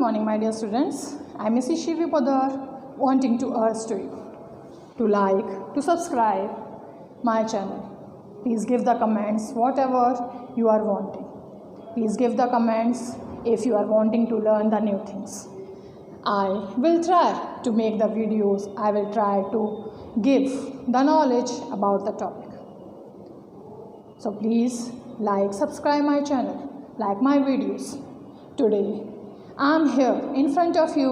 morning, my dear students. I am Mrs. Shivi Podar, wanting to urge to you to like, to subscribe my channel. Please give the comments whatever you are wanting. Please give the comments if you are wanting to learn the new things. I will try to make the videos. I will try to give the knowledge about the topic. So please like, subscribe my channel, like my videos. Today I am here in front of you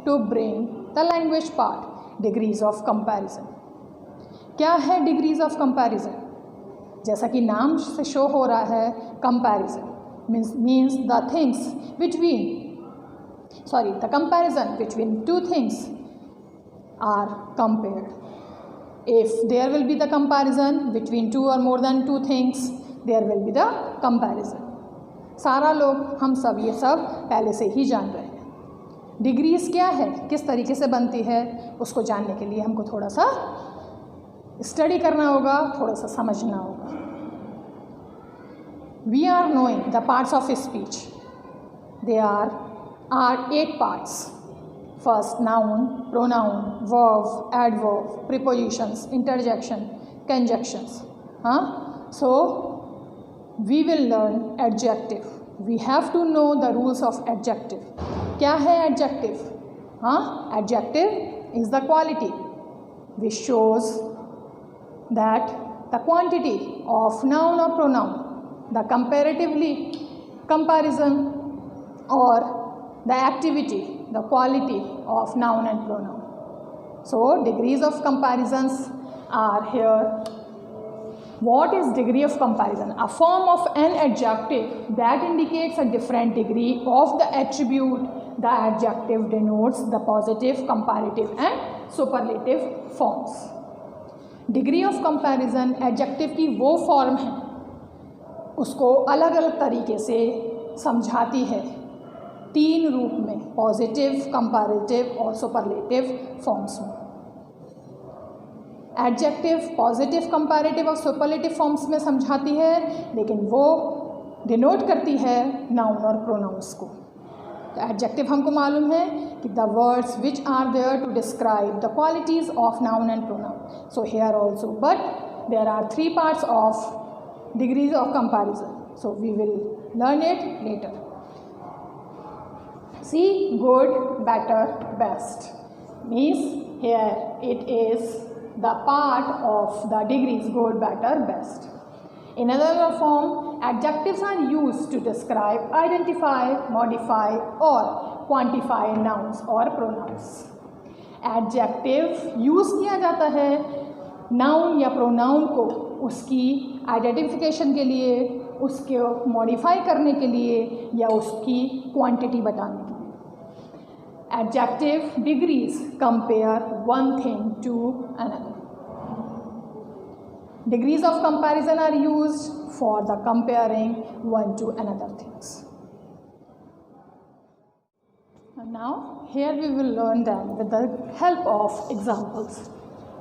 to bring the language part, degrees of comparison. क्या है degrees of comparison? जैसा कि नाम से show हो रहा है, comparison means the things the comparison between two things are compared. If there will be the comparison between two or more than two things, there will be the comparison. सारा लोग हम सब ये सब पहले से ही जान रहे हैं. डिग्रीज क्या है, किस तरीके से बनती है, उसको जानने के लिए हमको थोड़ा सा स्टडी करना होगा, थोड़ा सा समझना होगा. We are knowing the parts of speech. They are 8 parts. First, noun, pronoun, verb, adverb, prepositions, interjection, conjunctions. So we will learn adjective. We have to know the rules of adjective. क्या है adjective? Adjective is the quality which shows that the quantity of noun or pronoun, the comparison or the activity, the quality of noun and pronoun. So degrees of comparisons are here. What is degree of comparison? A form of an adjective that indicates a different degree of the attribute. The adjective denotes the positive, comparative and superlative forms. Degree of comparison adjective की वो form है, उसको अलग अलग तरीके से समझाती है 3 रूप में, पॉजिटिव, कंपैरेटिव और सुपरलेटिव फॉर्म्स में. एडजेक्टिव पॉजिटिव, कंपैरेटिव और सुपरलेटिव फॉर्म्स में समझाती है, लेकिन वो डिनोट करती है नाउन और प्रोनाउंस को. एडजेक्टिव हमको मालूम है कि the words which are there to describe the qualities of noun and pronoun. So here also, but there are 3 parts of degrees of comparison. So we will learn it later. See good, better, best means here it is the part of the degrees good, better, best. In another form, adjectives are used to describe, identify, modify or quantify nouns or pronouns. Adjective use किया जाता है noun या pronoun को उसकी identification के लिए, उसको modify करने के लिए या उसकी क्वांटिटी बताने के लिए. Adjective degrees compare one thing to another. Degrees of comparison are used for the comparing one to another things. And now here we will learn them with the help of examples.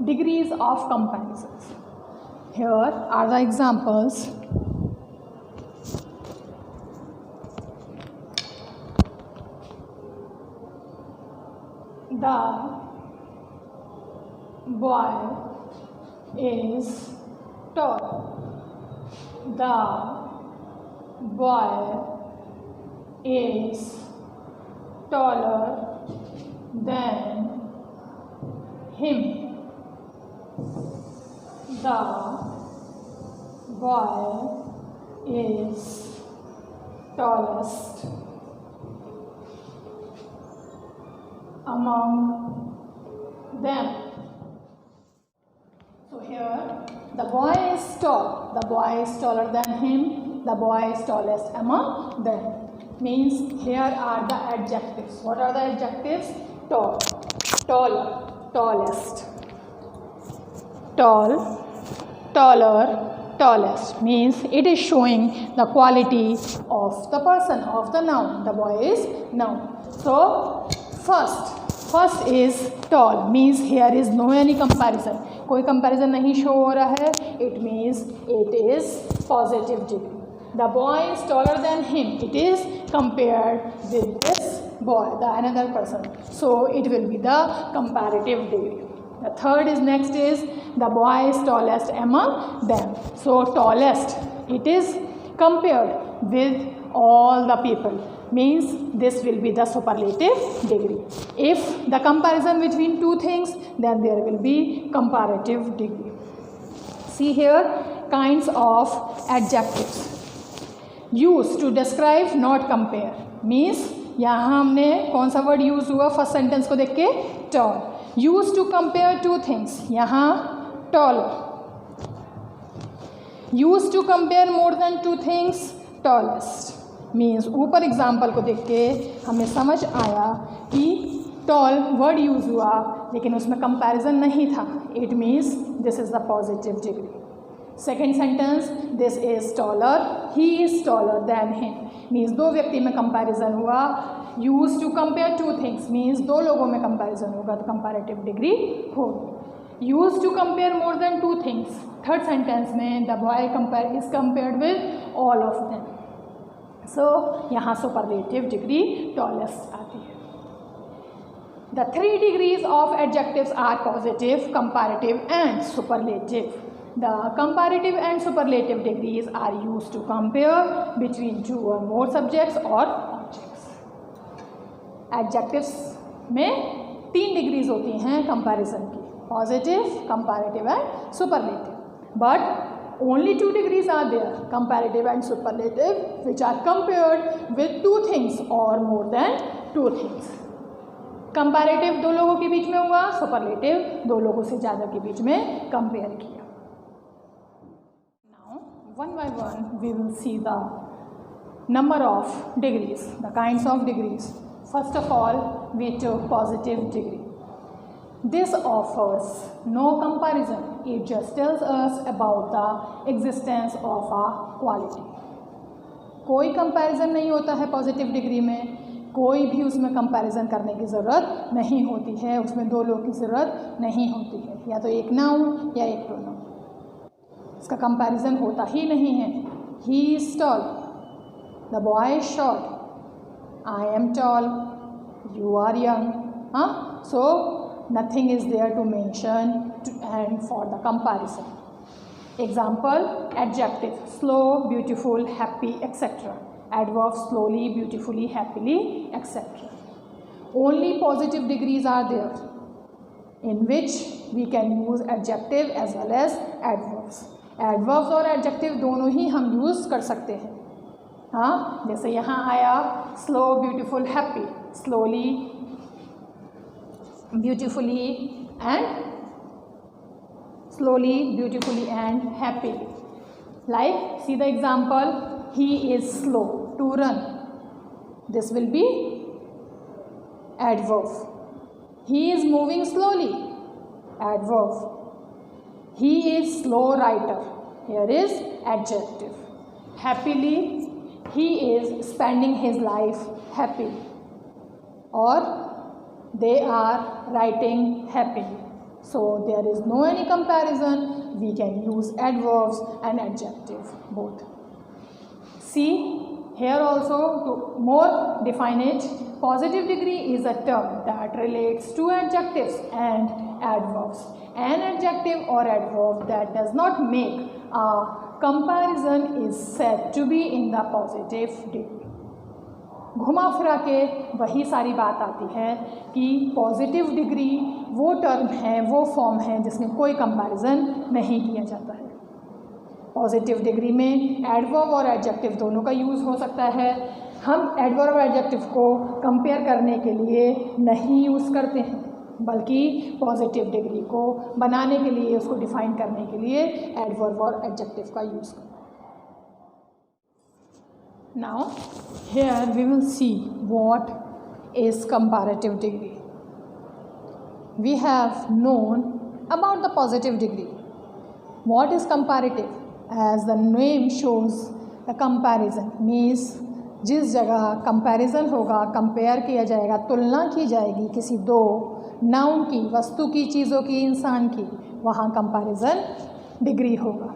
Degrees of comparisons. Here are the examples. The boy is tall. The boy is taller than him. The boy is tallest among them. So here the boy is tall, the boy is taller than him, the boy is tallest among them. Means here are the adjectives. What are the adjectives? Tall, taller, tallest. Tall, taller, tallest means it is showing the quality of the person, of the noun. The boy is noun. So first is tall means here is no any comparison. कोई comparison नहीं show हो रहा है. It means it is positive degree. The boy is taller than him. It is compared with this boy, the another person. So it will be the comparative degree. The third is next is the boy is tallest among them. So tallest, it is compared with all the people, means this will be the superlative degree. If the comparison between two things, then there will be comparative degree. See here, kinds of adjectives used to describe not compare, means यहाँ हमने कौन सा word use हुआ first sentence को देख के, tall. Use to compare two things, यहाँ tall. Use to compare more than two things, tallest. Means ऊपर एग्जाम्पल को देख के हमें समझ आया कि टॉल वर्ड यूज हुआ लेकिन उसमें कंपैरिजन नहीं था. It means this is the positive degree. Second sentence, this is taller, he is taller than him, means दो व्यक्ति में कंपैरिजन हुआ. Use to compare two things means दो लोगों में कंपैरिजन होगा तो कंपैरेटिव डिग्री होगी. Use to compare more than two things, third sentence में the boy compare is compared with all of them. So यहाँ सुपरलेटिव डिग्री टॉलेस्ट आती है. The 3 degrees of adjectives are positive, comparative and superlative. The comparative and superlative degrees are used to compare between 2 or more subjects or objects. Adjectives में 3 degrees होती हैं comparison की, positive, comparative and superlative. But only 2 degrees are there, comparative and superlative, which are compared with 2 things or more than 2 things. Comparative 2 लोगों के बीच में हुआ, superlative 2 लोगों से ज़्यादा के बीच में compare किया. One by one we will see the number of degrees, the kinds of degrees. First of all, we took positive degree. This offers no comparison. It just tells us about the existence of a quality. कोई comparison नहीं होता है positive degree में, कोई भी उसमें comparison करने की ज़रूरत नहीं होती है, उसमें 2 लोग की ज़रूरत नहीं होती है, या तो एक नाउन या एक प्रोनाउन. इसका कंपैरिजन होता ही नहीं है. He is tall, the boy is short, I am tall, you are young. So nothing is there to mention and for the comparison. Example, adjective slow, beautiful, happy etcetera. Adverb slowly, beautifully, happily, etc. Only positive degrees are there in which we can use adjective as well as adverbs. Adverbs और adjective दोनों ही हम use कर सकते हैं. हाँ, जैसे यहाँ आया slow, beautiful, happy, slowly, beautifully and happily. Like, see the example, he is slow to run. This will be adverb. He is moving slowly, adverb. He is slow writer, here is adjective. Happily, he is spending his life happily, or they are writing happily. So there is no any comparison, we can use adverbs and adjective both. See here also, to more define it, positive degree is a term that relates to adjectives and adverbs. An adjective or adverb that does not make a comparison is said to be in the positive degree. घुमा फिरा के वही सारी बात आती है कि positive degree वो टर्म है, वो फॉर्म है जिसमें कोई कंपैरिजन नहीं किया जाता है. पॉजिटिव डिग्री में एडवर्ब और एडजेक्टिव दोनों का यूज़ हो सकता है. हम एडवर्ब और एडजेक्टिव को कंपेयर करने के लिए नहीं यूज़ करते हैं, बल्कि पॉजिटिव डिग्री को बनाने के लिए, उसको डिफाइन करने के लिए एडवर्ब और एडजेक्टिव का यूज़ करते हैं. Now here we will see what is comparative degree. We have known about the positive degree. What is comparative? As the name shows, the comparison means जिस जगह कंपैरिजन होगा, कंपेयर किया जाएगा, तुलना की जाएगी किसी 2 नाउन की, वस्तु की, चीज़ों की, इंसान की, वहाँ कंपैरिजन डिग्री होगा.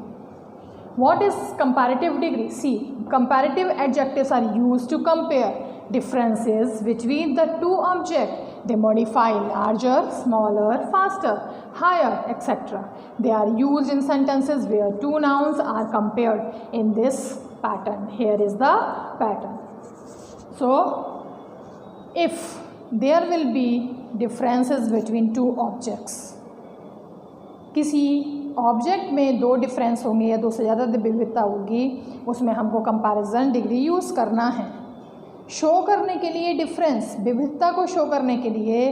What is comparative degree? See, comparative adjectives are used to compare differences between the two objects. They modify larger, smaller, faster, higher, etc. They are used in sentences where two nouns are compared in this pattern. Here is the pattern. So, if there will be differences between two objects, किसी object में दो difference होंगे या दो से ज़्यादा विविधता होगी, उसमें हमको कंपैरिजन डिग्री यूज़ करना है। शो करने के लिए डिफरेंस, विविधता को शो करने के लिए,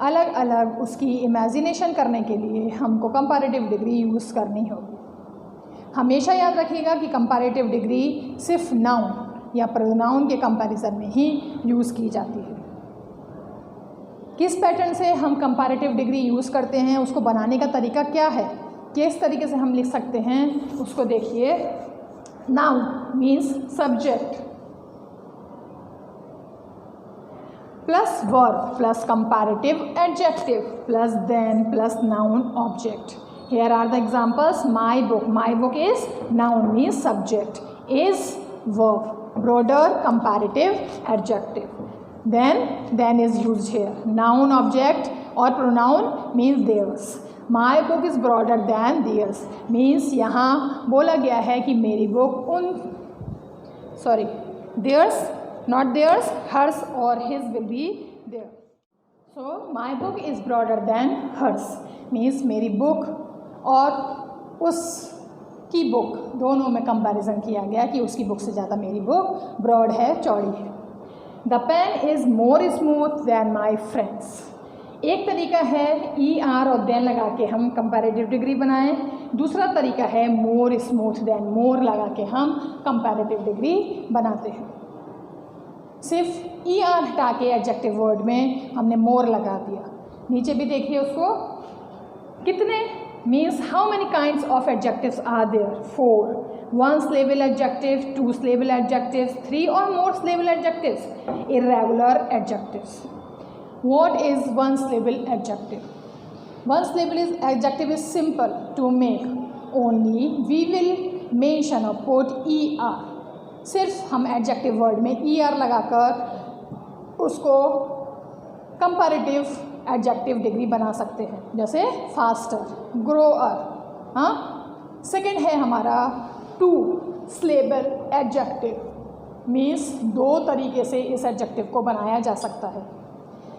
अलग अलग उसकी इमेजिनेशन करने के लिए हमको कंपैरेटिव डिग्री यूज़ करनी होगी। हमेशा याद रखिएगा कि कंपैरेटिव डिग्री सिर्फ नाउन या प्रोनाउन के कंपैरिजन में ही यूज़ की जाती है। किस पैटर्न से हम कंपैरेटिव डिग्री यूज़ करते हैं, उसको बनाने का तरीका क्या है, किस तरीके से हम लिख सकते हैं, उसको देखिए। Noun means subject plus verb plus comparative adjective plus than plus noun object. Here are the examples. My book. My book is noun means subject. Is verb. Broader comparative adjective. Then is used here. Noun object or pronoun means theirs. My book is broader than theirs. Means यहाँ बोला गया है कि मेरी book theirs, not theirs, hers or his will be there. So my book is broader than hers. Means मेरी book और उसकी book दोनों में कंपैरिजन किया गया कि उसकी बुक से ज़्यादा मेरी बुक ब्रॉड है, चौड़ी है। The pen is more smooth than my friends. एक तरीका है ई आर और देन लगा के हम कंपैरेटिव डिग्री बनाएं, दूसरा तरीका है मोर स्मूथ देन मोर लगा के हम कंपैरेटिव डिग्री बनाते हैं। सिर्फ ई आर हटा के एडजेक्टिव वर्ड में हमने मोर लगा दिया। नीचे भी देखिए उसको, कितने means how many kinds of adjectives are there? 4. One syllable adjective, two syllable adjectives, 3 or more syllable adjectives. Irregular adjectives. What is one syllable adjective? One syllable adjective is simple to make. Only we will mention or put er. सिर्फ हम adjective word में er लगाकर उसको comparative adjective degree बना सकते हैं, जैसे faster, grower. हाँ, सेकेंड है हमारा टू सिलेबल एडजेक्टिव। मीन्स दो तरीके से इस एडजेक्टिव को बनाया जा सकता है।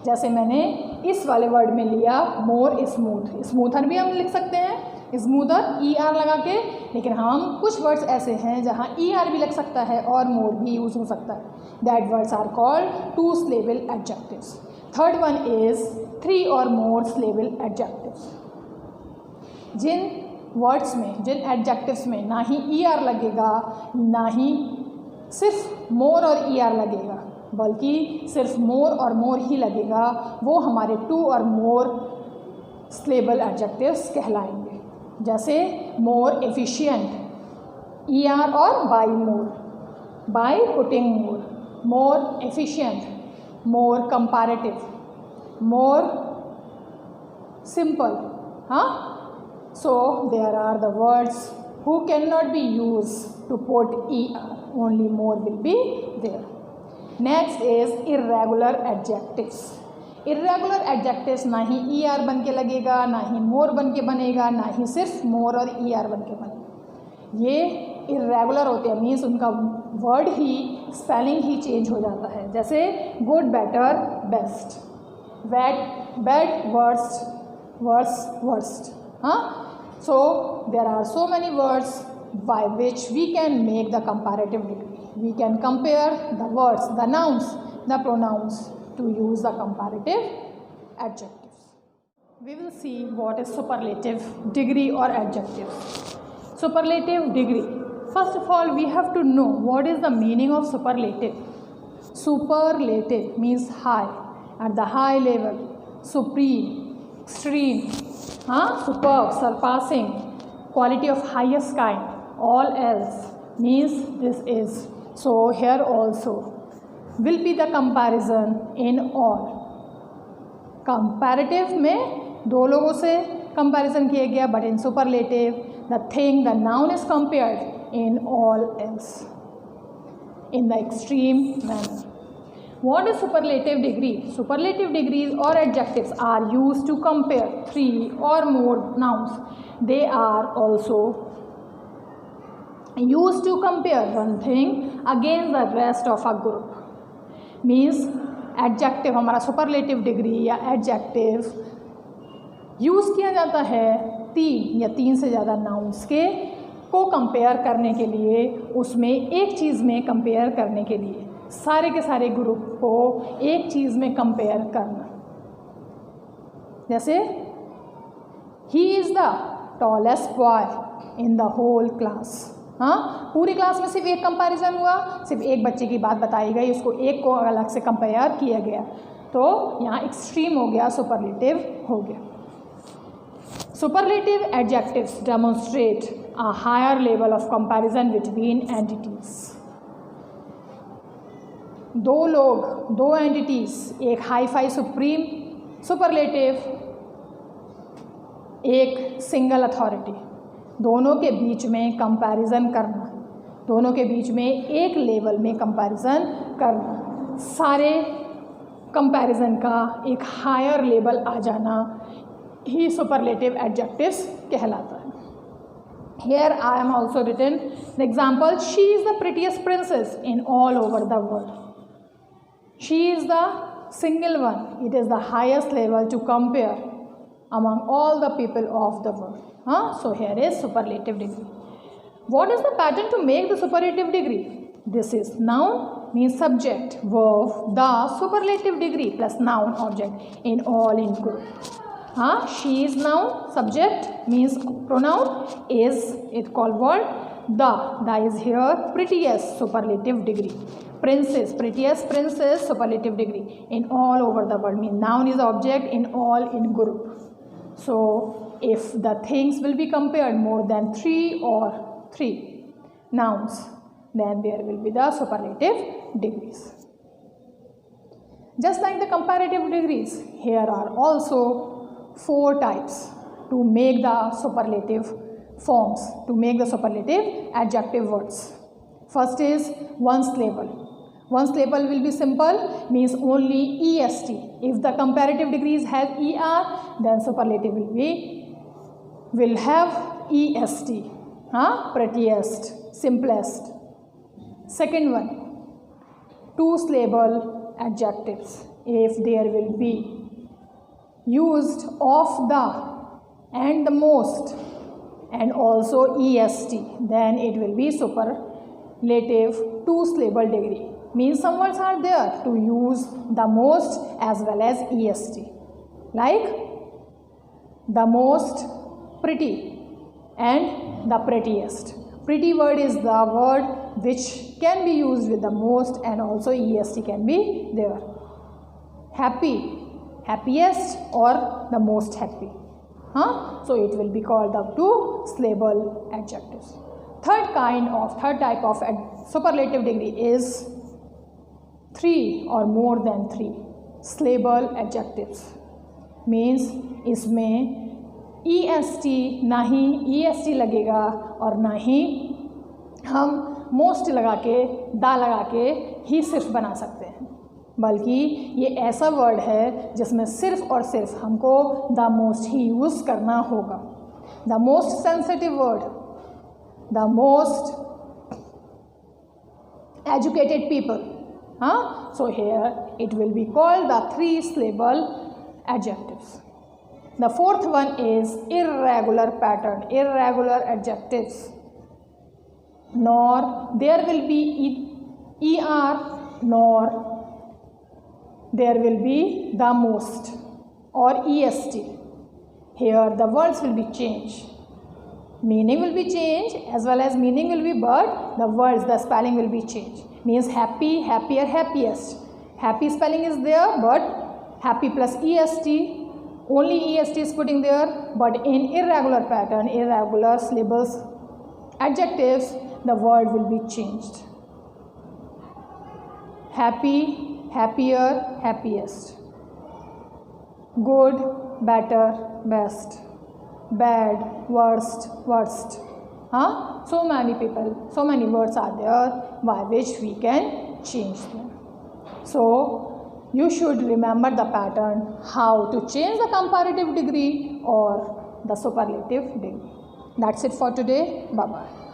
जैसे मैंने इस वाले वर्ड में लिया मोर स्मूथ, स्मूथर भी हम लिख सकते हैं स्मूथर ई आर लगा के, लेकिन हम कुछ वर्ड्स ऐसे हैं जहाँ ई आर भी लग सकता है और मोर भी यूज़ हो सकता है। That words are called two syllable adjectives. Third one is 3 और मोर सिलेबल एडजेक्टिव्स। जिन वर्ड्स में, जिन एडजेक्टिव्स में ना ही ई आर लगेगा, ना ही सिर्फ मोर और ई आर लगेगा, बल्कि सिर्फ मोर और मोर ही लगेगा, वो हमारे 2 और मोर सिलेबल एडजेक्टिव्स कहलाएंगे। जैसे मोर एफिशिएंट, ई आर और by more, by putting more efficient, more comparative, more simple. So there are the words who cannot be used to put er, only more will be there. Next is irregular adjectives. Irregular adjectives ना ही er बन के लगेगा, ना ही more बन के बनेगा, ना ही सिर्फ more और er बन के बनेगा। ये इरेगुलर होते हैं, मीन्स उनका वर्ड ही, स्पेलिंग ही चेंज हो जाता है। जैसे good, better, best, bad, worst, worst. हाँ, so there are so many words by which we can make the comparative degree. We can compare the words, the nouns, the pronouns to use the comparative adjectives. We will see what is superlative degree और adjectives. Superlative degree. First of all, we have to know what is the meaning of superlative. Superlative means high, at the high level, supreme, extreme, superb, surpassing, quality of highest kind. All else means this is. So here also will be the comparison in all. Comparative में दो लोगों से comparison किया गया, but in superlative the thing, the noun is compared in all else, in the extreme manner. What is superlative degree? Superlative degrees or adjectives are used to compare 3 or more nouns. They are also used to compare one thing against the rest of a group. Means adjective हमारा superlative degree या adjective use किया जाता है 3 या 3 से ज़्यादा nouns के को कंपेयर करने के लिए, उसमें एक चीज़ में कंपेयर करने के लिए, सारे के सारे ग्रुप को एक चीज़ में कंपेयर करना. जैसे he is the tallest boy in the whole class. हाँ, पूरी क्लास में सिर्फ एक कंपैरिजन हुआ, सिर्फ एक बच्चे की बात बताई गई, उसको एक को अलग से कंपेयर किया गया, तो यहाँ एक्सट्रीम हो गया, सुपरलेटिव हो गया. Superlative adjectives demonstrate a higher level of comparison between entities. दो लोग, दो एंटिटीज, एक हाई फाई सुप्रीम सुपरलेटिव, एक सिंगल अथॉरिटी, दोनों के बीच में कंपैरिजन करना, दोनों के बीच में एक लेवल में कंपैरिजन करना, सारे कंपैरिजन का एक हायर लेवल आ जाना ही सुपरलेटिव एडजेक्टिव्स कहलाता है. Here I am also written the example. She is the prettiest princess in all over the world. She is the single one. It is the highest level to compare among all the people of the world. So here is superlative degree. What is the pattern to make the superlative degree? This is noun means subject, verb, the superlative degree plus noun object in all in group. She is noun, subject means pronoun, is it called word, the is here, prettiest superlative degree, princess, prettiest princess superlative degree, in all over the world means noun is object, in all in group. So if the things will be compared more than 3 nouns, then there will be the superlative degrees. Just like the comparative degrees, here are also 4 types to make the superlative forms, to make the superlative adjective words. First is one syllable. One syllable will be simple, means only est. If the comparative degrees has er, then superlative will have est. Prettiest, simplest. Second one, 2 syllable adjectives. If there will be used of the and the most and also est, then it will be superlative 2 syllable degree. Means some words are there to use the most as well as est, like the most pretty and the prettiest. Pretty word is the word which can be used with the most and also est can be there. Happy, happiest or the most happy. So it will be called the 2 syllable adjectives. Third type of superlative degree is 3 or more than 3 syllable adjectives. Means इसमें est ना ही est लगेगा और ना ही हम most लगा के दा लगा के ही सिर्फ बना सकते हैं, बल्कि ये ऐसा वर्ड है जिसमें सिर्फ और सिर्फ हमको द मोस्ट ही यूज़ करना होगा. The most sensitive word, the most educated people. So here it will be called the 3 syllable adjectives. The fourth one is irregular pattern, irregular adjectives. Nor there will be er, nor there will be the most or est. Here the words will be changed. Meaning will be changed as well as meaning will be, but the words, the spelling will be changed. Means happy, happier, happiest. Happy spelling is there, but happy plus est, only est is putting there. But in irregular pattern, irregular syllables, adjectives, the word will be changed. Happy, happier, happiest. Good, better, best. Bad, worst, worst. So many people, so many words are there by which we can change them. So you should remember the pattern, how to change the comparative degree or the superlative degree. That's it for today. Bye bye.